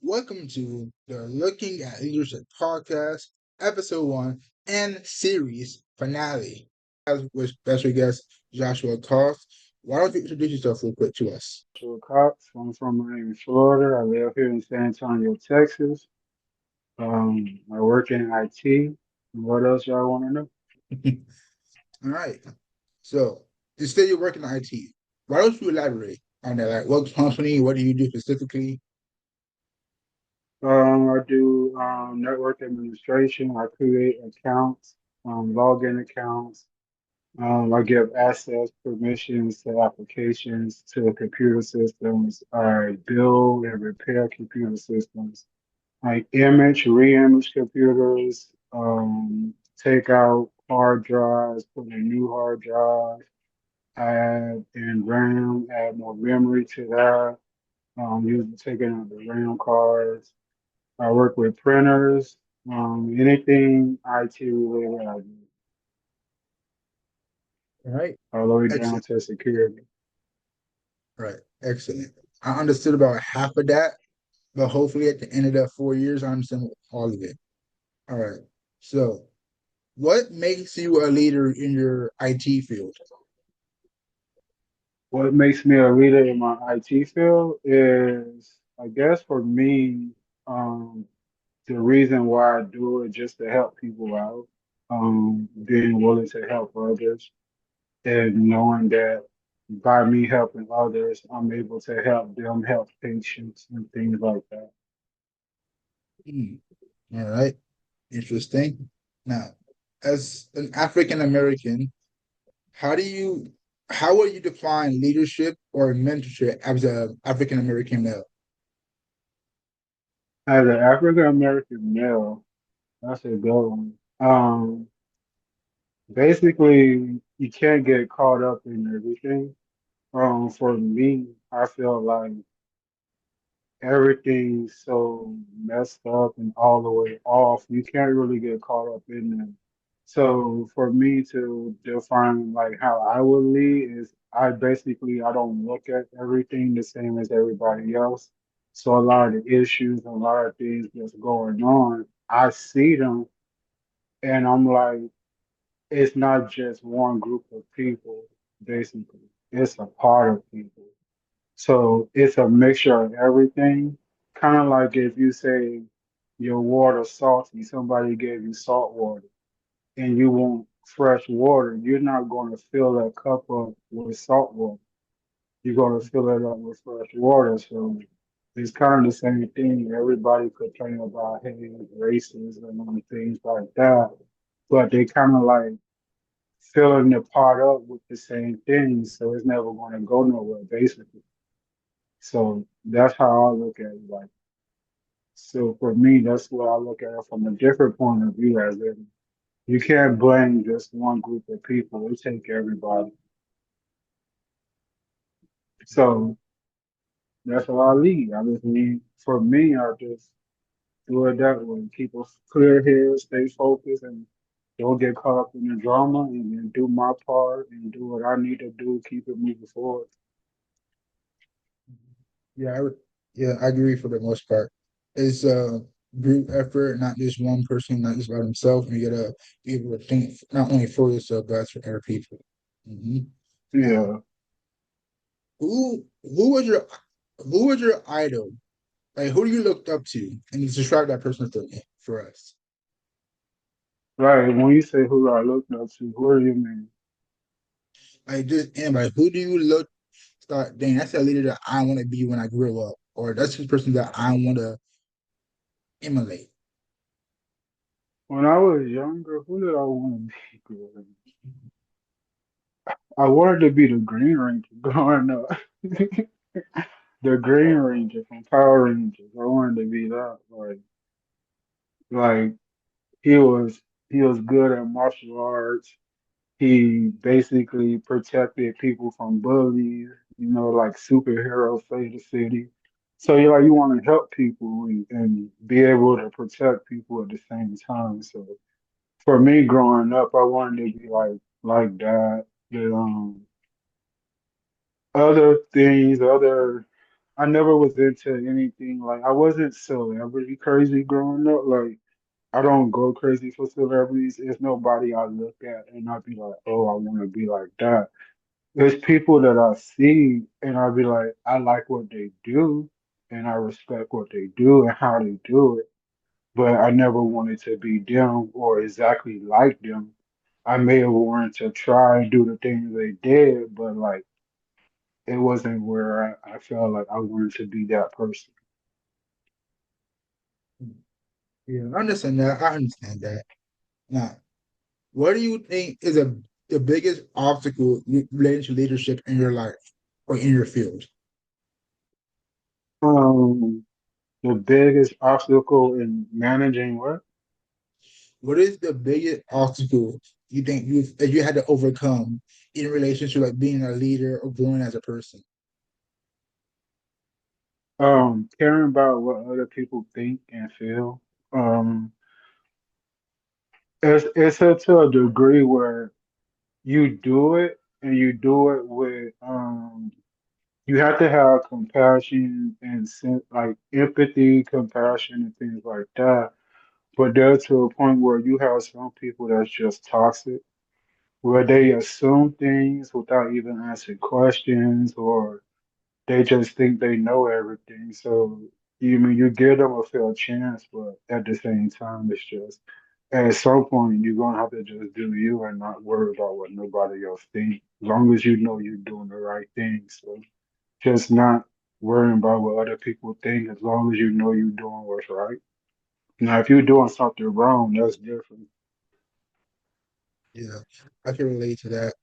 Welcome to the Looking at Leadership podcast, episode 1 and series finale. As with special guest Joshua Cost. Why don't you introduce yourself real quick to us? Joshua Cox. I'm from Miami, Florida. I live here in San Antonio, Texas. I work in IT. What else y'all want to know? All right. So, you say you're working in IT. Why don't you elaborate on that? Like, what company? What do you do specifically? I do network administration. I create accounts, login accounts. I give access permissions to applications, to computer systems. I build and repair computer systems. Like re-image computers, take out hard drives, put in new hard drives, add in RAM, add more memory to that, using taking out the RAM cards. I work with printers, anything IT related, I do, All right. all the way down Excellent. to security. Right. Excellent. I understood about half of that, but hopefully at the end of that 4 years, I understand all of it. All right. So, what makes you a leader in your IT field? What makes me a leader in my IT field is, I guess for me, um, the reason why I do it just to help people out, being willing to help others and knowing that by me helping others, I'm able to help them help patients and things like that. Hmm. All right. Interesting. Now, as an African American, how do you how would you define leadership or mentorship as an African American male? As an African American male, that's a good one. Basically, you can't get caught up in everything. For me, I feel like everything's so messed up and all the way off. You can't really get caught up in them. So for me to define like how I would lead is I don't look at everything the same as everybody else. So a lot of the issues, a lot of things that's going on, I see them and I'm like, it's not just one group of people, basically. It's a part of people. So it's a mixture of everything. Kind of like if you say your water salty, somebody gave you salt water and you want fresh water, you're not going to fill that cup up with salt water. You're going to fill it up with fresh water. So it's kind of the same thing. Everybody complain about hey, racism and things like that, but they kind of like filling the pot up with the same things, so it's never going to go nowhere, basically. So that's how I look at it. Like, so for me, that's what I look at it from a different point of view. As in, you can't blame just one group of people. It take everybody. So that's how I lead. I just need, for me, I just do it that way. Keep a clear head, stay focused, and don't get caught up in the drama, and then do my part and do what I need to do. Keep it moving forward. Yeah, I would. Yeah, I agree for the most part. It's a group effort, not just one person, not just by himself. And you gotta be able to think not only for yourself, but for other people. Hmm. Now, Yeah. who was your idol? Like, who do you looked up to? And you describe that person for us. Right. When you say who I look up to, who do you mean? Like, just anybody. Who do you look start? Dang, that's a leader that I want to be when I grow up, or that's the person that I want to emulate. When I was younger, who did I want to be growing up? I wanted to be the Green Ranger growing up. The Green Ranger from Power Rangers. I wanted to be that. Like he was he was good at martial arts. He basically protected people from bullies, like superheroes save the city. So you want to help people and be able to protect people at the same time. So for me growing up, I wanted to be like that. The other things, other I never was into anything like I wasn't celebrity crazy growing up. Like I don't go crazy for celebrities. It's nobody I look at and I'd be like, oh, I want to be like that. There's people that I see and I'd be like, I like what they do and I respect what they do and how they do it. But I never wanted to be them or exactly like them. I may have wanted to try and do the things they did, but like it wasn't where I felt like I wanted to be that person. Yeah, I understand that. I understand that. Now, what do you think is the biggest obstacle related to leadership in your life or in your field? Um, the biggest obstacle in managing what? What is the biggest obstacle you think you had to overcome in relation to like being a leader or growing as a person? Caring about what other people think and feel. Um, it's to a degree where you do it and you do it with you have to have compassion and like empathy, compassion, and things like that. But there's to a point where you have some people that's just toxic, where they assume things without even asking questions, or they just think they know everything. So you give them a fair chance, but at the same time, it's just at some point you're gonna have to just do you and not worry about what nobody else thinks. As long as you know you're doing the right thing. So just not worrying about what other people think as long as you know you're doing what's right. Now, if you're doing something wrong, that's different. Yeah, I can relate to that.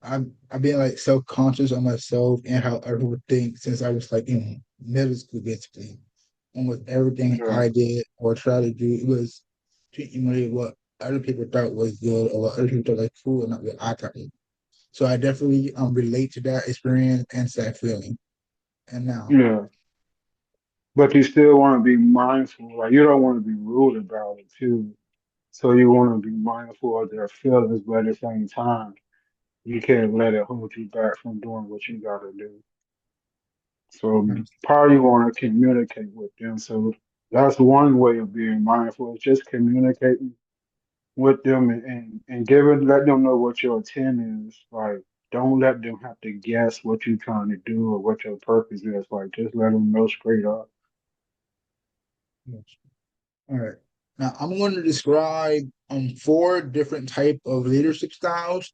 I've been like self-conscious of myself and how I would think since I was like in middle school basically. Almost everything Yeah, I did or tried to do it was to emulate what other people thought was good or what other people thought like cool and not what I thought. So I definitely relate to that experience and that feeling. And now, yeah. But you still want to be mindful. Like you don't want to be rude about it too. So you want to be mindful of their feelings, but at the same time, you can't let it hold you back from doing what you got to do. So probably you want to communicate with them. So that's one way of being mindful. It's just communicating with them and let them know what your intent is. Like, don't let them have to guess what you're trying to do or what your purpose is. Like, just let them know straight up. yes. All right. Now I'm going to describe four different type of leadership styles,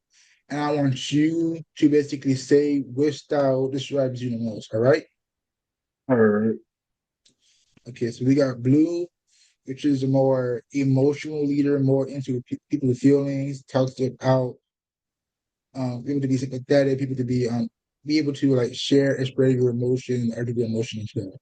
and I want you to basically say which style describes you the most. All right. All right. Okay. So we got blue, which is a more emotional leader, more into people's feelings, talks it out, people to be sympathetic, people to be able to like share, express your emotion, or to be emotional as well.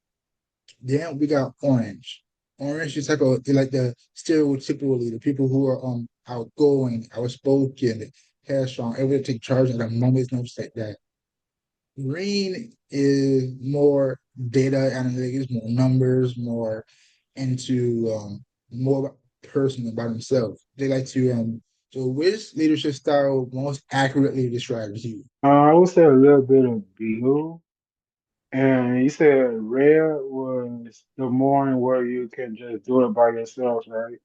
Then we got orange. Orange is like the stereotypical leader, people who are outgoing, outspoken, headstrong, able to take charge at a moment's notice like that. Green is more data analytics, more numbers, more into more personal about themselves. They like to so which leadership style most accurately describes you? I would say a little bit of blue. And you said red was the morning where you can just do it by yourself, right?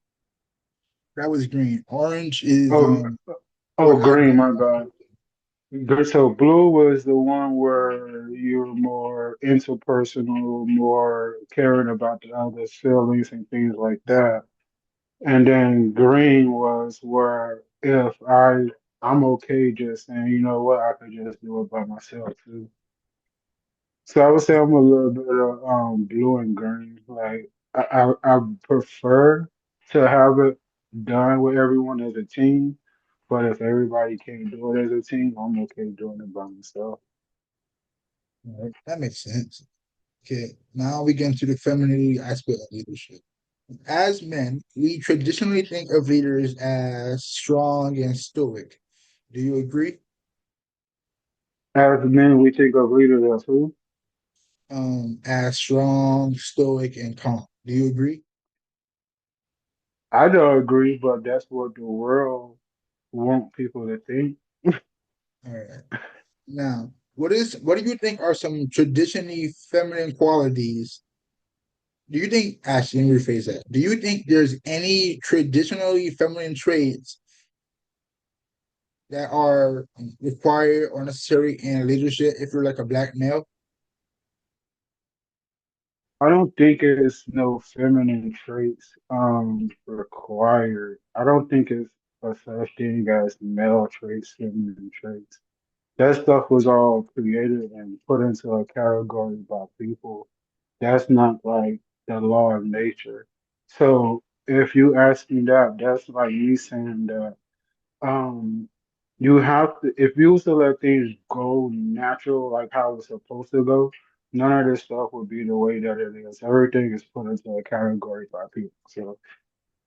That was green. Orange is Oh, more green, outgoing. my bad. So blue was the one where you're more interpersonal, more caring about the other's feelings and things like that. And then green was where if I'm okay just saying, you know what, I could just do it by myself too. So I would say I'm a little bit of blue and green. Like I prefer to have it done with everyone as a team, but if everybody can't do it as a team, I'm okay doing it by myself. Right? That makes sense. Okay, now we get into the femininity aspect of leadership. As men, we traditionally think of leaders as strong and stoic. Do you agree? As men, we think of leaders as who? As strong, stoic, and calm. Do you agree? I don't agree, but that's what the world want people to think. All right. Now, what do you think are some traditionally feminine qualities? Do you think, actually, let me rephrase that. Do you think there's any traditionally feminine traits that are required or necessary in leadership if you're like a black male? I don't think it's no feminine traits required. I don't think it's a such thing as male traits, feminine traits. That stuff was all created and put into a category by people. That's not like the law of nature. So if you ask me that, that's like me saying that um you have to, if you was to let things go natural like how it's supposed to go, none of this stuff would be the way that it is. Everything is put into a category by people. So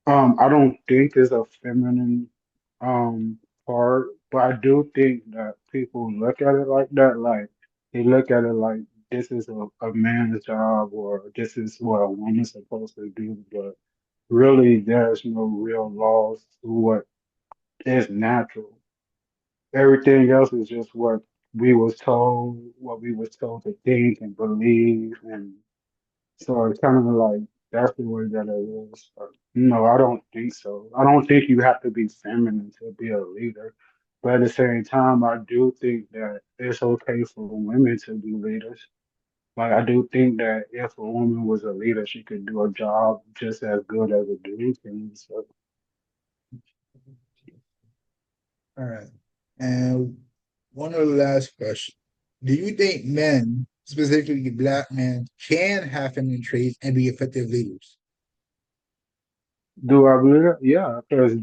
I don't think it's a feminine um part, but I do think that people look at it like that, like they look at it like this is a man's job or this is what a woman's supposed to do, but really there's no real laws to what is natural. Everything else is just what we was told to think and believe, and so it's kind of like that's the way that it is. No, I don't think so. I don't think you have to be feminine to be a leader, but at the same time, I do think that it's okay for women to be leaders. Like I do think that if a woman was a leader, she could do a job just as good as a dude can. So All right. And one of the last questions. Do you think men, specifically black men, can have feminine traits and be effective leaders? do I believe that? Yeah, because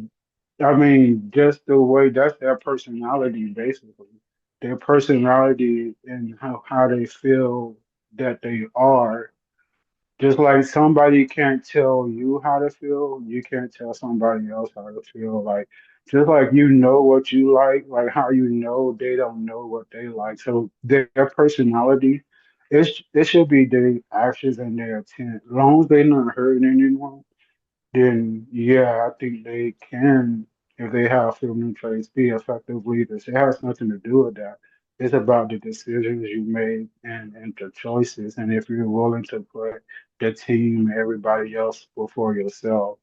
I mean, just the way that's their personality, basically. Their personality and how they feel that they are. Just like somebody can't tell you how to feel, you can't tell somebody else how to feel. Like, just like you know what you like how you know they don't know what they like. So their personality, it should be their actions and their intent. As long as they're not hurting anyone, then yeah, I think they can, if they have feminine traits, be effective leaders. It has nothing to do with that. It's about the decisions you make and the choices. And if you're willing to put the team and everybody else before yourself,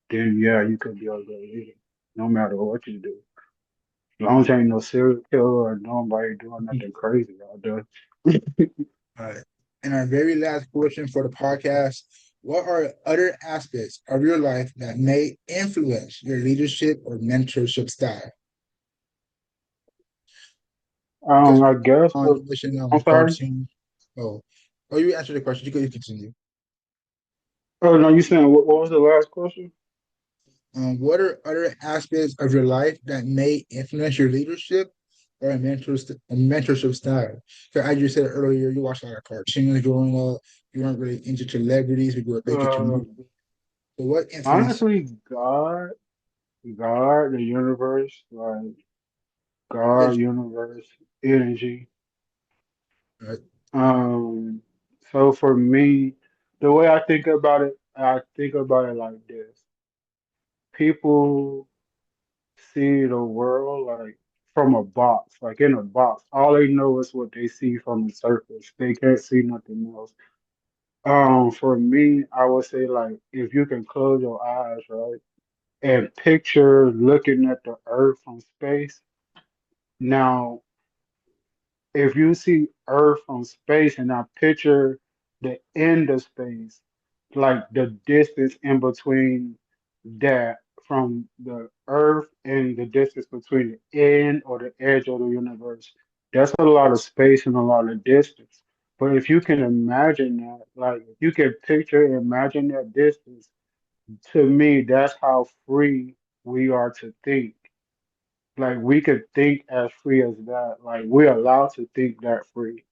then yeah, you could be a good leader, no matter what you do. As long as you ain't no serial killer or nobody doing nothing crazy out there. All right. And our very last question for the podcast. What are other aspects of your life that may influence your leadership or mentorship style? Because I guess you for, mentioned I'm sorry. cartoon. Oh, oh, you answered the question. You continue. Oh no, you saying what was the last question? What are other aspects of your life that may influence your leadership or a mentorship style? So as you said earlier, you watched a lot of cartoons growing up. You weren't really into celebrities, but you were big into Uh, movies. So what influenced Honestly, God, the universe, like God, religion? universe, energy. Right? Um, so for me, the way I think about it like this. People see the world like from a box, like in a box. All they know is what they see from the surface. They can't see nothing else. For me, I would say like if you can close your eyes, right, and picture looking at the earth from space. Now, if you see Earth from space and I picture the end of space, like the distance in between that from the Earth and the distance between the end or the edge of the universe, that's a lot of space and a lot of distance. But if you can imagine that, like if you can picture and imagine that distance, to me, that's how free we are to think. Like we could think as free as that. Like we're allowed to think that free.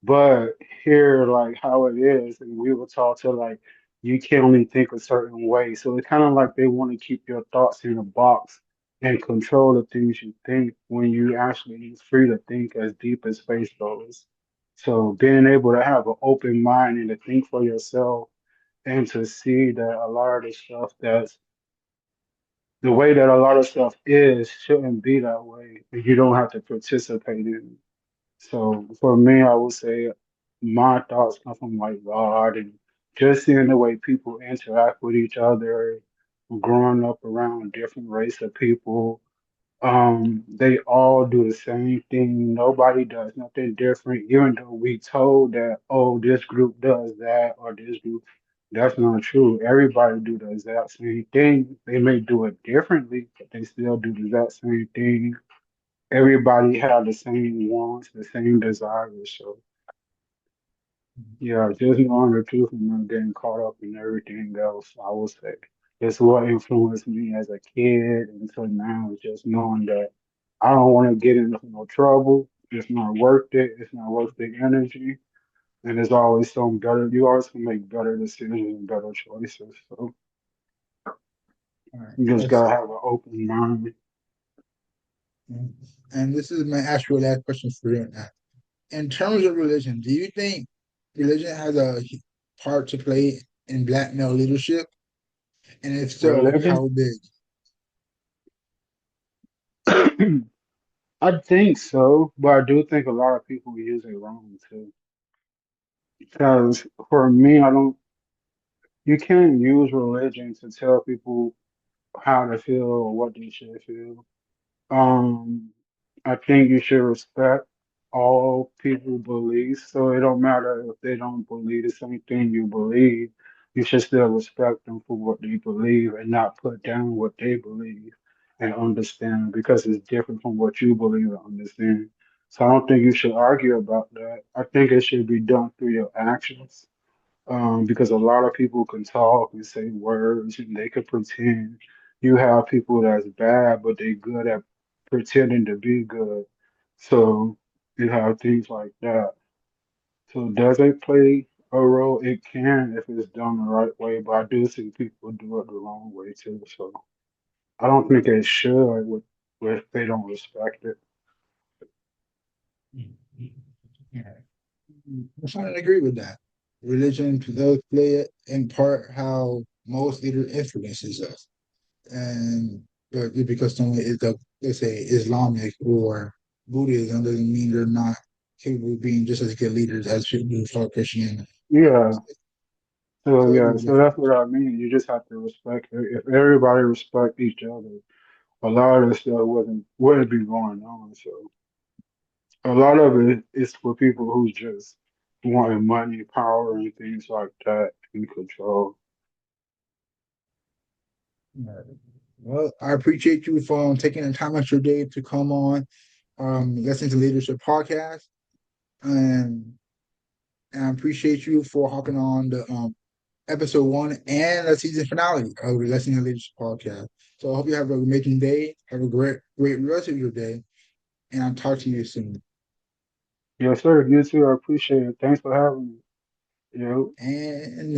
But here, like how it is, and we were taught to like you can only think a certain way. So it's kind of like they want to keep your thoughts in a box and control the things you think when you actually is free to think as deep as space goes. So being able to have an open mind and to think for yourself and to see that a lot of the stuff that's the way that a lot of stuff is shouldn't be that way. And you don't have to participate in it. So for me, I would say my thoughts come from like God and just seeing the way people interact with each other, growing up around different race of people. They all do the same thing. Nobody does nothing different, even though we told that, oh, this group does that or this group. That's not true. Everybody do the exact same thing. They may do it differently, but they still do the exact same thing. Everybody have the same wants, the same desires. So yeah, just knowing the truth and not getting caught up in everything else, I would say. It's what influenced me as a kid until now is just knowing that I don't want to get into no trouble. It's not worth it. It's not worth the energy. And there's always some better, you always can make better decisions and better choices. So All right. you just That's gotta have an open mind. and this is my actual last question for you now. In terms of religion, do you think religion has a part to play in black male leadership? And if so, Religion? how big? I think so, but I do think a lot of people use it wrong too. Because for me, I don't, you can't use religion to tell people how to feel or what they should feel. Um, I think you should respect all people beliefs. So it don't matter if they don't believe the same thing you believe. You should still respect them for what they believe and not put down what they believe and understand because it's different from what you believe and understand. So I don't think you should argue about that. I think it should be done through your actions. Because a lot of people can talk and say words and they could pretend. You have people that's bad, but they good at pretending to be good. So you have things like that. So does it play a role? It can if it's done the right way, but I do see people do it the wrong way too. So I don't think it should if they don't respect it. Yeah. I kind of agree with that. Religion does play in part how most leader influences us. And but just because someone is a, let's say, Islamic or Buddhism doesn't mean they're not capable of being just as good leaders as people who follow Christianity. Yeah. So So I agree yeah, with so that's what I mean. You just have to respect it. If everybody respect each other, a lot of this stuff wouldn't be going on. So a lot of it is for people who just wanting money, power, and things like that and control. that. Well, I appreciate you for taking the time out your day to come on, listening to Leadership Podcast, and and I appreciate you for hopping on the episode one and the season finale of the Listening to Leadership Podcast. So I hope you have an amazing day. Have a great rest of your day, and I'll talk to you soon. Yes, sir. You too. I appreciate it. Thanks for having me. You know. And